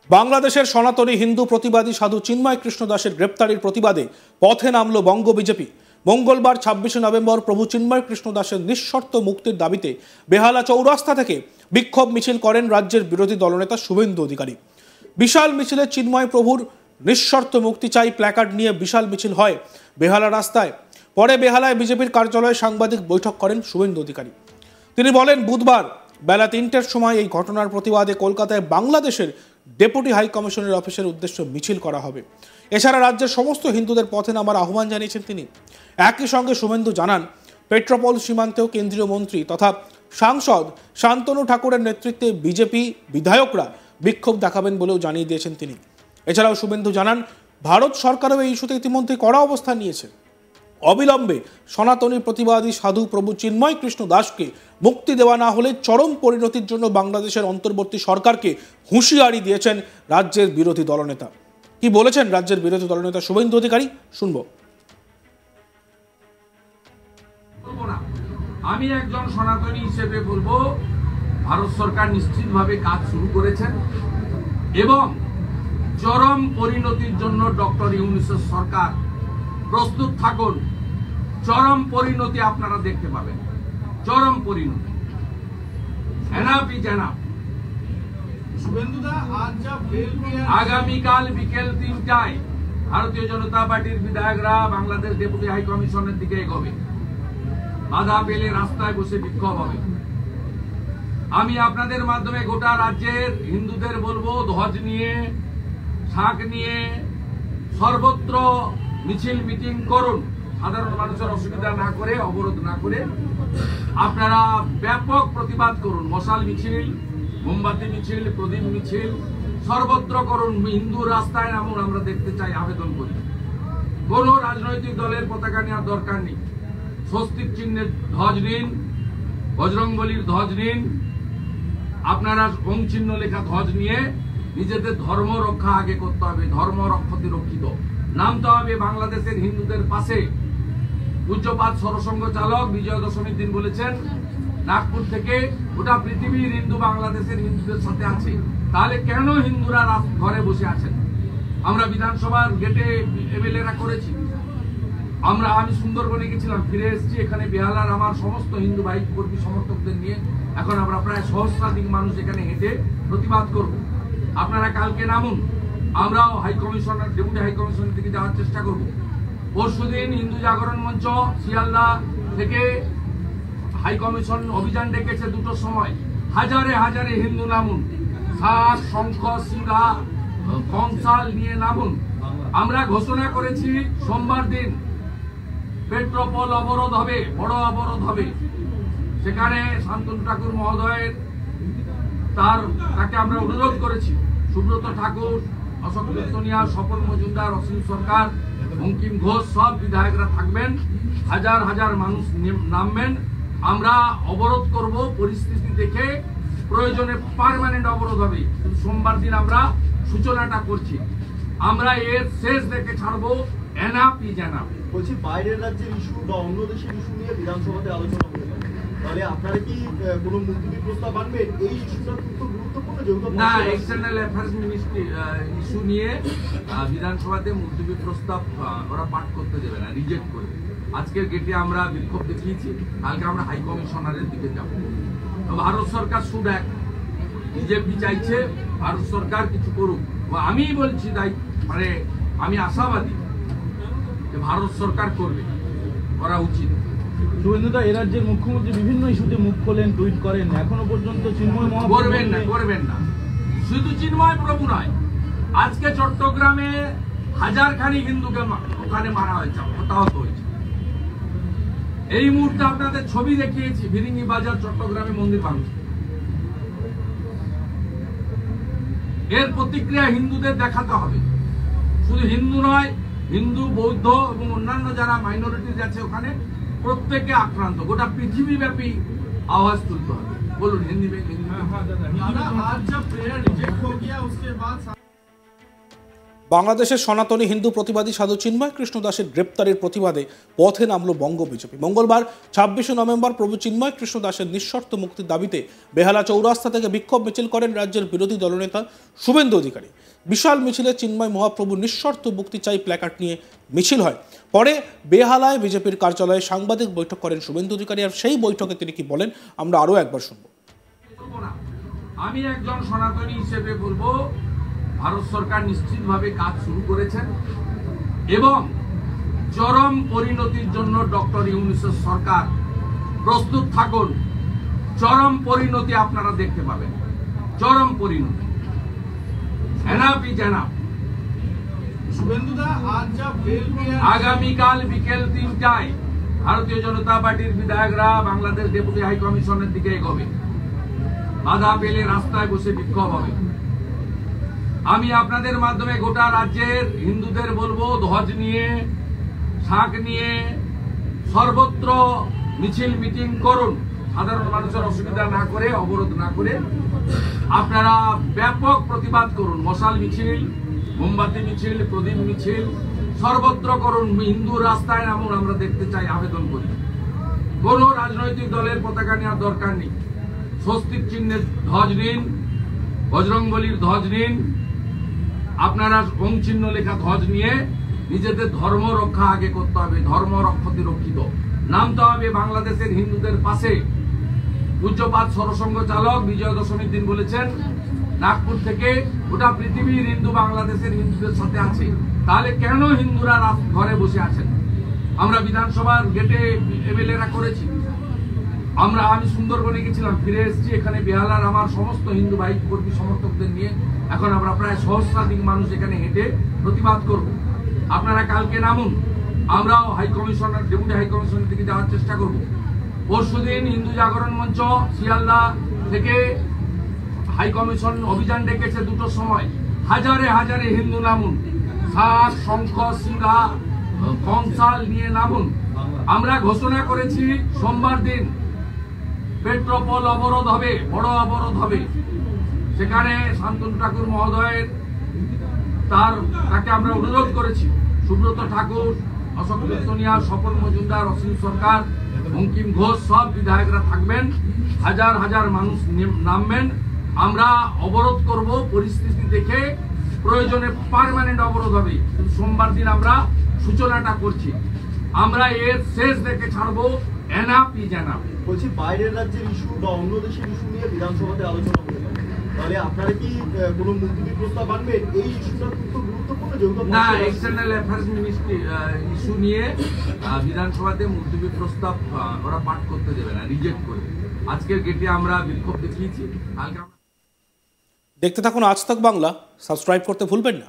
বাংলাদেশের সনাতনী হিন্দু প্রতিবাদী সাধু চিন্ময় কৃষ্ণ দাসের গ্রেপ্তারির প্রতিবাদে পথে নামল বঙ্গ বিজেপি। মঙ্গলবার ২৬শে নভেম্বর প্রভু চিন্ময় কৃষ্ণ দাসের নিঃশর্ত মুক্তির দাবিতে বেহালা চৌরাস্তা থেকে বিক্ষোভ মিছিল করেন রাজ্যের বিরোধী দলনেতা শুভেন্দু অধিকারী। বিশাল মিছিলে চিন্ময় প্রভুর নিঃশর্ত মুক্তি চাই প্ল্যাকার্ড নিয়ে বিশাল মিছিল হয় বেহালা রাস্তায়। পরে বেহালায় বিজেপির কার্যালয়ে সাংবাদিক বৈঠক করেন শুভেন্দু অধিকারী। তিনি বলেন, বুধবার বেলা ৩টের সময় এই ঘটনার প্রতিবাদে কলকাতায় বাংলাদেশের ডেপুটি হাই কমিশনের অফিসের উদ্দেশ্যে মিছিল করা হবে। এছাড়া রাজ্যের সমস্ত হিন্দুদের পথে নামার আহ্বান জানিয়েছেন তিনি। একই সঙ্গে শুভেন্দু জানান, পেট্রোপোল সীমান্তেও কেন্দ্রীয় মন্ত্রী তথা সাংসদ শান্তনু ঠাকুরের নেতৃত্বে বিজেপি বিধায়করা বিক্ষোভ দেখাবেন বলেও জানিয়ে দিয়েছেন তিনি। এছাড়াও শুভেন্দু জানান, ভারত সরকারও এই ইস্যুতে ইতিমধ্যে কড়া অবস্থান নিয়েছে। অবিলম্বে সনাতনী প্রতিবাদী সাধু প্রভু চিন্ময় কৃষ্ণ দাসকে মুক্তি দেওয়া না হলে চরম পরিণতির জন্য বাংলাদেশের অন্তর্বর্তী সরকারকে হুঁশিয়ারি দিয়েছেন রাজ্যের বিরোধী দলনেতা। কি বলেছেন রাজ্যের বিরোধী দলনেতা শুভেন্দু অধিকারী, শুনবো। আমি একজন সনাতনী হিসেবে বলবো, ভারত সরকার নিশ্চিতভাবে কাজ শুরু করেছেন এবং চরম পরিণতির জন্য ডক্টর ইউনূসের সরকার প্রস্তুত থাকুন। চরম পরিণতি আপনারা দেখতে পাবেন, চরম পরিণতি। আগামীকাল বিকেল ৩টায় ভারতীয় জনতা পার্টির বিধায়করা বাংলাদেশ ডেপুটি হাই কমিশনের দিকে এগোবে। বাধা পেলে রাস্তায় বসে বিক্ষোভ হবে। আমি আপনাদের মাধ্যমে গোটা রাজ্যের হিন্দুদের বলবো, ধ্বজ নিয়ে, শাক নিয়ে সর্বত্র মিছিল মিটিং করুন। সাধারণ মানুষের অসুবিধা না করে, অবরোধ না করে আপনারা ব্যাপক প্রতিবাদ করুন। মশাল মিছিল, মোমবাতি মিছিল, প্রদীপ মিছিল সর্বত্র করুন। হিন্দু রাস্তায় নামুন, আমরা দেখতে চাই, আবেদন করি। কোন রাজনৈতিক দলের পতাকা নেওয়ার দরকার নেই। স্বস্তিক চিহ্নের ধ্বজ নিন, বজরংবলীর ধ্বজ নিন, আপনারা ওম চিহ্ন লেখা ধ্বজ নিয়ে নিজেদের ধর্ম রক্ষা আগে করতে হবে। ধর্ম রক্ষতে রক্ষিত নামতে হবে বাংলাদেশের হিন্দুদের পাশে। পূজ্যপাদ সরসংঘ চালক বিজয়া দশমীর দিন বলেছেন, নাগপুর থেকে গোটা পৃথিবীর হিন্দু বাংলাদেশের হিন্দুদের সাথে আছে। তাহলে কেন হিন্দুরা ঘরে বসে আছেন? আমরা বিধানসভার গেটে এমএলএরা করেছি। আমি সুন্দরবনে গেছিলাম, ফিরে এসেছি। এখানে বেহালার আমার সমস্ত হিন্দু ভাই কর্মী সমর্থকদের নিয়ে এখন আমরা প্রায় সহস্রাধিক মানুষ এখানে হেঁটে প্রতিবাদ করব। আপনারা কালকে নামুন, আমরাও হাই কমিশনার ডেপুটি হাই কমিশনের দিকে যাওয়ার চেষ্টা করব। পরশুদিন হিন্দু জাগরণ মঞ্চ শিয়ালদা থেকে হাই কমিশন অভিযান ডেকেছে 2টোর সময়। হাজারে হাজারে হিন্দু নামুন, শাক, শঙ্খ, শিলা, কংসাল নিয়ে নামুন। আমরা ঘোষণা করেছি সোমবার দিন পেট্রোপোল অবরোধ হবে, বড় অবরোধ হবে। সেখানে শান্তনু ঠাকুর মহোদয়ের তাকে আমরা অনুরোধ করেছি। সুব্রত ঠাকুর, অশোক দত্তনিয়া, স্বপন মজুমদার, অসীম সরকার, বঙ্কিম ঘোষ সব বিধায়করা থাকবেন। হাজার হাজার মানুষ নামবেন। আমরা অবরোধ করব, পরিস্থিতি দেখে প্রয়োজনে পার্মানেন্ট অবরোধ হবে। সোমবার দিন আমরা সূচনাটা করছি। আমরা এর শেষ দেখে ছাড়বো। এনাপি জানাব বলছি, বাইরের রাজ্যের ইস্যু বা অন্য দেশের ইস্যু নিয়ে বিধানসভাতে আলোচনা হতে পারে, তাহলে আপনারা কি কোনো মুলতবি প্রস্তাব আনবেন? এই ইস্যুটা খুব গুরুত্বপূর্ণ, যেহেতু না, এক্সটার্নাল অ্যাফেয়ার্স মিনিস্ট্রি ইস্যু নিয়ে বিধানসভাতে মুলতবি প্রস্তাব ওরা পাঠ করতে দেবে না, রিজেক্ট করবে। আজকের গেটে আমরা বিক্ষোভ দেখিয়েছি, কালকে আমরা হাই কমিশনারের দিকে যাব। ভারত সরকার শুড এক, বিজেপি চাইছে ভারত সরকার কিছু করুক। আমি বলছি আমি আশাবাদী যে ভারত সরকার করবে, করা উচিত। শুভেন্দুদা, এ রাজ্যের মুখ্যমন্ত্রী বিভিন্ন ইস্যুতে মুখ খোলেন, টুইট করেন, এখনো পর্যন্ত চিন্ময় করবেন না। শুধু চিন্ময় প্রভু নয়, আজকে চট্টগ্রামে হাজারখানি হিন্দুকে ওখানে মারা হয়েছে, হতাহত হয়েছে। এই মুহূর্তে আপনাদের ছবি দেখিয়েছি, ভিরিঙ্গি বাজার চট্টগ্রামে মন্দির ভাঙছে। এর প্রতিক্রিয়া হিন্দুদের দেখাতে হবে। শুধু হিন্দু নয়, হিন্দু, বৌদ্ধ এবং অন্যান্য যারা মাইনরিটিজ আছে ওখানে প্রত্যেকে আক্রান্ত। গোটা পৃথিবী ব্যাপী আওয়াজ তুলতে হবে। বলুন হিন্দি में। বাংলাদেশের সনাতনী হিন্দু প্রতিবাদী সাধু চিন্ময় কৃষ্ণ দাসের গ্রেপ্তারের প্রতিবাদে পথে নামল বঙ্গ বিজেপি। মঙ্গলবার 26শে নভেম্বর প্রভু চিন্ময় কৃষ্ণ দাসের নিঃশর্ত মুক্তির দাবিতে বেহালা চৌরাস্তা থেকে বিক্ষোভ মিছিল করেন রাজ্যের বিরোধী দলনেতা শুভেন্দু অধিকারী। বিশাল মিছিলে চিন্ময় মহাপ্রভু নিঃশর্ত মুক্তি চাই প্ল্যাকার্ড নিয়ে মিছিল হয়। পরে বেহালায় বিজেপির কার্যালয়ে সাংবাদিক বৈঠক করেন শুভেন্দু অধিকারী। আর সেই বৈঠকে তিনি কি বলেন আমরা আরও একবার শুনব। আমি একজন সনাতনী হিসেবে বলবো, ভারত সরকার নিশ্চিতভাবে কাজ শুরু করেছেন এবং চরম পরিণতির জন্য ডক্টর ইউনূসের সরকার প্রস্তুত থাকুন। চরম পরিণতি আপনারা দেখতে পাবেন, চরম পরিণতি। আগামীকাল বিকেল 3টায় ভারতীয় জনতা পার্টির বিধায়করা বাংলাদেশ ডেপুটি হাই কমিশনের দিকে এগোবে। বাধা পেলে রাস্তায় বসে বিক্ষোভ হবে। আমি আপনাদের মাধ্যমে গোটা রাজ্যের হিন্দুদের বলবো, ধ্বজ নিয়ে, শাঁখ নিয়ে সর্বত্র মিছিল মিটিং করুন। সাধারণ মানুষের অসুবিধা না করে, অবরোধ না করে আপনারা ব্যাপক প্রতিবাদ করুন। মশাল মিছিল, মোমবাতি মিছিল, প্রদীপ মিছিল সর্বত্র করুন। হিন্দু রাস্তায় নামুন, আমরা দেখতে চাই, আবেদন করি। কোন রাজনৈতিক দলের পতাকা নেওয়ার দরকার নেই। স্বস্তিক চিহ্নের ধ্বজ নিন, বজরংবলীর ধ্বজ নিন, আপনারা ওং চিহ্ন লেখা ধ্বজ নিয়ে নিজেদের ধর্ম রক্ষা আগে করতে হবে। ধর্ম রক্ষতে রক্ষিত নামতে হবে বাংলাদেশের হিন্দুদের পাশে। পূজ্যপাত সরসংঘ চালক বিজয়া দশমীর দিন বলেছেন, নাগপুর থেকে গোটা পৃথিবীর হিন্দু বাংলাদেশের হিন্দুদের সাথে আছে। তাহলে কেন হিন্দুরা ঘরে বসে আছেন? আমরা বিধানসভার গেটে এমএলএরা করেছি। আমি সুন্দরবনে গেছিলাম, ফিরে এসেছি। এখানে বেহালার আমার সমস্ত হিন্দু ভাই কর্মী সমর্থকদের নিয়ে এখন আমরা প্রায় সহস্রাধিক মানুষ এখানে হেঁটে প্রতিবাদ করব। আপনারা কালকে নামুন, আমরাও হাই কমিশনার, ডেপুটি হাই কমিশনের দিকে যাওয়ার চেষ্টা করব। পরশুদিন হিন্দু জাগরণ মঞ্চ শিয়ালদা থেকে হাই কমিশন অভিযান ডেকেছে 2টোর সময়। হাজারে হাজারে হিন্দু নামুন, শাঁখ, শঙ্খ, সিংহা, কংসাল নিয়ে নামুন। আমরা ঘোষণা করেছি সোমবার দিন পেট্রোপোল অবরোধ হবে, বড় অবরোধ হবে। সেখানে শান্তনু ঠাকুর মহোদয়ের তাকে আমরা অনুরোধ করেছি। সুব্রত ঠাকুর, অশোক দত্তনিয়া, স্বপন মজুমদার, অসীম সরকার, বঙ্কিম ঘোষ সব বিধায়করা থাকবেন। হাজার হাজার মানুষ নামবেন। আমরা অবরোধ করব, পরিস্থিতি দেখে প্রয়োজনে পার্মানেন্ট অবরোধ হবে। সোমবার দিন আমরা সূচনাটা করছি। আমরা এর শেষ দেখে ছাড়বো। বলছি, বাইরের রাজ্যের ইস্যু বা অন্য দেশের ইস্যু নিয়ে বিধানসভাতে আলোচনা হতে পারে, তাহলে আপনারা কি কোনো মুলতবি প্রস্তাব আনবেন? এই ইস্যুটা খুব গুরুত্বপূর্ণ, যেহেতু না, এক্সটার্নাল অ্যাফেয়ার্স মিনিস্ট্রি ইস্যু নিয়ে বিধানসভাতে মুলতবি প্রস্তাব ওরা পাঠ করতে দেবে না, রিজেক্ট করবে। আজকের গেটে আমরা বিক্ষোভ দেখিয়েছি। দেখতে থাকুন আজ তাক বাংলা, সাবস্ক্রাইব করতে ভুলবেন না।